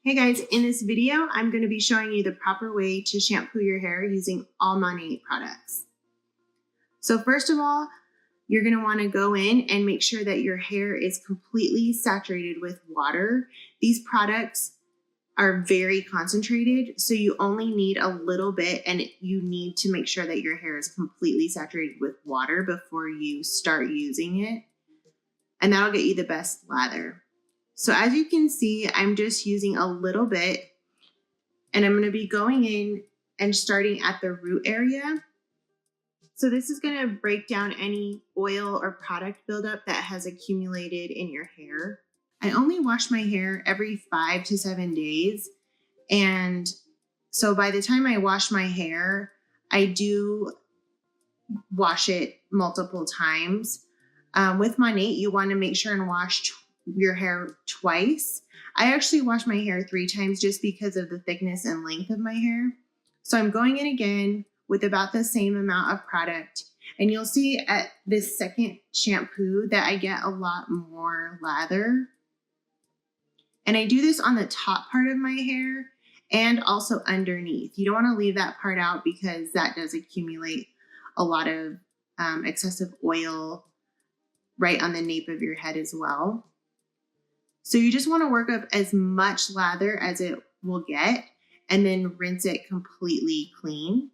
Hey guys, in this video, I'm going to be showing you the proper way to shampoo your hair using all MONAT products. So first of all, you're going to want to go in and make sure that your hair is completely saturated with water. These products are very concentrated, so you only need a little bit, and you need to make sure that your hair is completely saturated with water before you start using it, and that'll get you the best lather. So as you can see, I'm just using a little bit, and I'm going to be going in and starting at the root area. So this is going to break down any oil or product buildup that has accumulated in your hair. I only wash my hair every 5 to 7 days. And so by the time I wash my hair, I do wash it multiple times. With MONAT, you want to make sure and wash your hair twice. I actually wash my hair 3 times just because of the thickness and length of my hair. So I'm going in again with about the same amount of product. And you'll see at this second shampoo that I get a lot more lather. And I do this on the top part of my hair and also underneath. You don't want to leave that part out because that does accumulate a lot of excessive oil right on the nape of your head as well. So you just want to work up as much lather as it will get and then rinse it completely clean.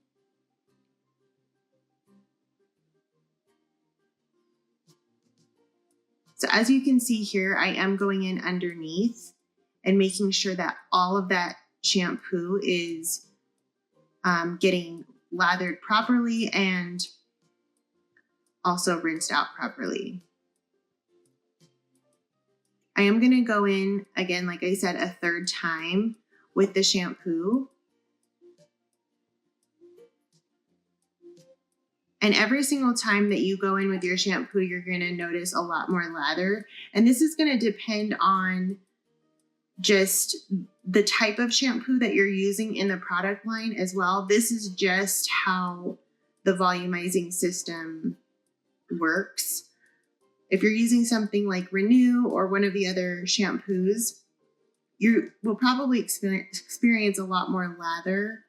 So as you can see here, I am going in underneath and making sure that all of that shampoo is getting lathered properly and also rinsed out properly. I am going to go in again, like I said, a 3rd time with the shampoo. And every single time that you go in with your shampoo, you're going to notice a lot more lather. And this is going to depend on just the type of shampoo that you're using in the product line as well. This is just how the volumizing system works. If you're using something like Renew or one of the other shampoos, you will probably experience a lot more lather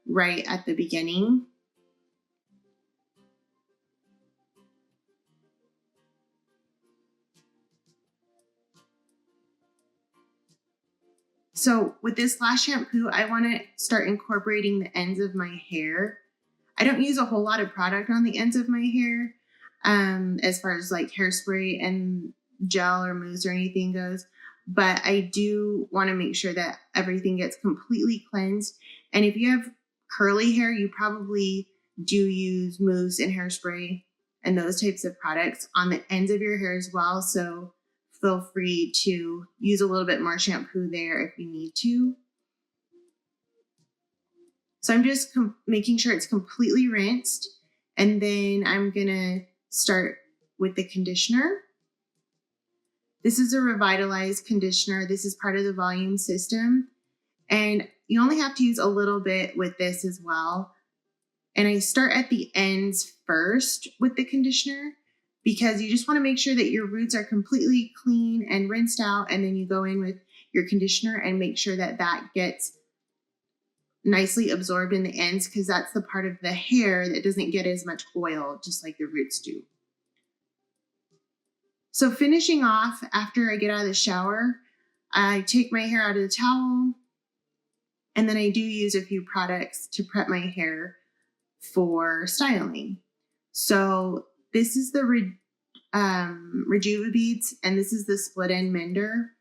right at the beginning. So with this last shampoo, I want to start incorporating the ends of my hair. I don't use a whole lot of product on the ends of my hair as far as like hairspray and gel or mousse or anything goes. But I do want to make sure that everything gets completely cleansed. And if you have curly hair, you probably do use mousse and hairspray and those types of products on the ends of your hair as well. So feel free to use a little bit more shampoo there if you need to. So I'm just making sure it's completely rinsed. And then I'm going to start with the conditioner. This is a Revitalize conditioner. This is part of the volume system. And you only have to use a little bit with this as well. And I start at the ends first with the conditioner because you just want to make sure that your roots are completely clean and rinsed out. And then you go in with your conditioner and make sure that that gets nicely absorbed in the ends, because that's the part of the hair that doesn't get as much oil, just like the roots do. So finishing off, after I get out of the shower, I take my hair out of the towel, and then I do use a few products to prep my hair for styling. So this is the Rejuva Beads, and this is the Split End Mender.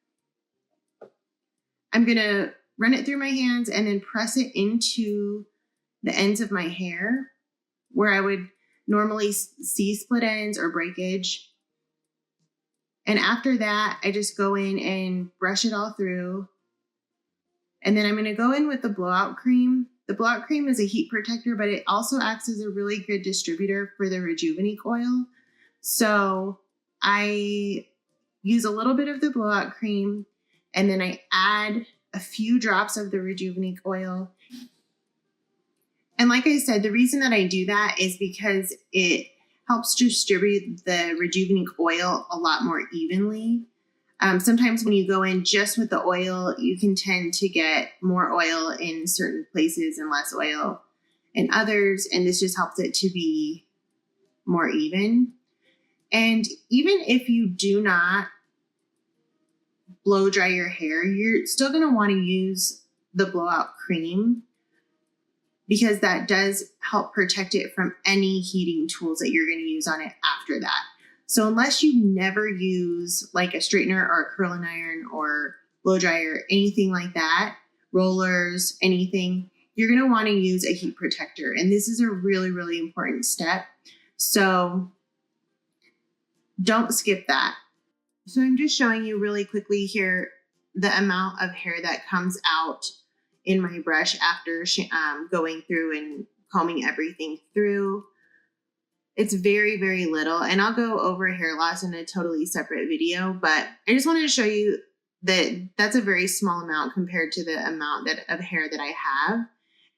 I'm going to run it through my hands and then press it into the ends of my hair where I would normally see split ends or breakage. And after that, I just go in and brush it all through. And then I'm going to go in with the blowout cream. The blowout cream is a heat protector, but it also acts as a really good distributor for the Rejuvenate oil. So I use a little bit of the blowout cream, and then I add a few drops of the Rejuvenate oil. And like I said, the reason that I do that is because it helps distribute the Rejuvenate oil a lot more evenly. Sometimes when you go in just with the oil, you can tend to get more oil in certain places and less oil in others. And this just helps it to be more even. And even if you do not blow dry your hair, you're still going to want to use the blowout cream because that does help protect it from any heating tools that you're going to use on it after that. So unless you never use like a straightener or a curling iron or blow dryer, anything like that, rollers, anything, you're going to want to use a heat protector. And this is a really, really important step. So don't skip that. So I'm just showing you really quickly here the amount of hair that comes out in my brush after going through and combing everything through. It's very, very little, and I'll go over hair loss in a totally separate video, but I just wanted to show you that that's a very small amount compared to the amount of hair that I have,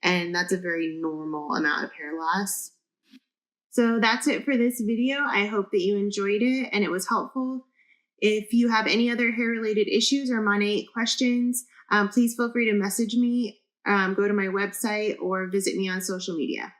and that's a very normal amount of hair loss. So that's it for this video. I hope that you enjoyed it and it was helpful. If you have any other hair-related issues or MONAT questions, please feel free to message me, go to my website, or visit me on social media.